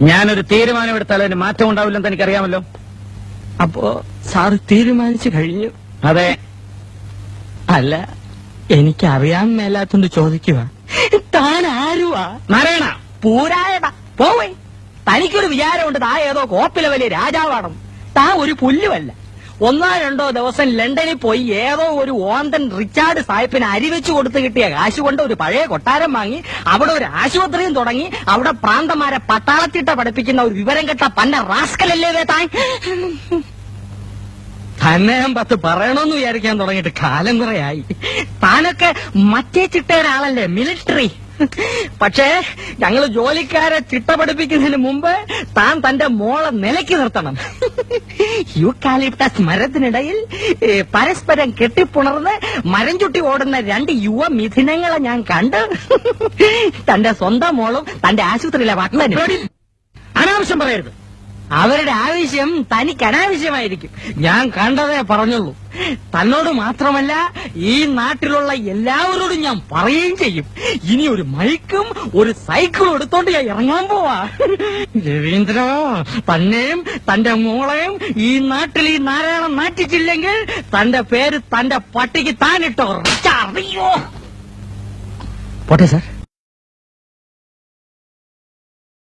ഞാനൊരു തീരുമാനമെടുത്താൽ അതിന് മാറ്റം ഉണ്ടാവില്ലെന്ന് എനിക്കറിയാമല്ലോ. അപ്പോ സാറ് തീരുമാനിച്ചു കഴിഞ്ഞു? അതെ. അല്ല, എനിക്കറിയാൻ മേലാത്തോണ്ട് ചോദിക്കുക, താൻ ആരുവാ? നാരായണ പൂരായട പോവേ. തനിക്കൊരു വിചാരമുണ്ട് താ ഏതോ കോപ്പിലെ വലിയ രാജാവാണെന്ന്. താ ഒരു പുല്ലുമല്ല. 1-2 ദിവസം ലണ്ടനിൽ പോയി ഏതോ ഒരു ഓന്തൻ റിച്ചാർഡ് സാഹിബിന് അരി വെച്ച് കൊടുത്ത് കിട്ടിയ കാശ് കൊണ്ട് ഒരു പഴയ കൊട്ടാരം വാങ്ങി അവിടെ ഒരു ആശുപത്രിയും തുടങ്ങി അവിടെ പ്രാന്തമാരെ പട്ടാളത്തിട്ട പഠിപ്പിക്കുന്ന ഒരു വിവരം കെട്ട പന്ന റാസ്കലല്ലേ താൻ. തന്നെ ഞാൻ 10 പറയണമെന്ന് വിചാരിക്കാൻ തുടങ്ങിയിട്ട് കാലം കുറയായി. താനൊക്കെ മറ്റേ ചിട്ടയൊരാളല്ലേ, മിലിറ്ററി. പക്ഷേ ഞങ്ങൾ ജോലിക്കാരെ ചിട്ട പഠിപ്പിക്കുന്നതിന് മുമ്പ് താൻ തന്റെ മോളെ നിലയ്ക്ക് നിർത്തണം. യൂക്കാലിപ്റ്റസ് മരത്തിനിടയിൽ പരസ്പരം കെട്ടിപ്പുണർന്ന് മരം ചുട്ടി ഓടുന്ന 2 യുവ മിഥുനങ്ങളെ ഞാൻ കണ്ട്. തന്റെ സ്വന്തം മോളും തന്റെ ആശുപത്രിയിലെ വക്തനും. അനാവശ്യം പറയരുത്. അവരുടെ ആവശ്യം തനിക്ക് അനാവശ്യമായിരിക്കും. ഞാൻ കണ്ടതേ പറഞ്ഞുള്ളൂ. തന്നോട് മാത്രമല്ല ഈ നാട്ടിലുള്ള എല്ലാവരോടും ഞാൻ പറയുകയും ചെയ്യും. ഇനി ഒരു മൈക്കും ഒരു സൈക്കിളും എടുത്തോണ്ട് ഞാൻ ഇറങ്ങാൻ പോവാ. രവീന്ദ്ര, തന്നെയും തന്റെ മോളെയും ഈ നാട്ടിൽ ഈ നാരായണം നാട്ടിച്ചില്ലെങ്കിൽ തന്റെ പേര് തന്റെ പട്ടിക്ക് താനിട്ടോ. അറിയോ? പോട്ടെ സാർ.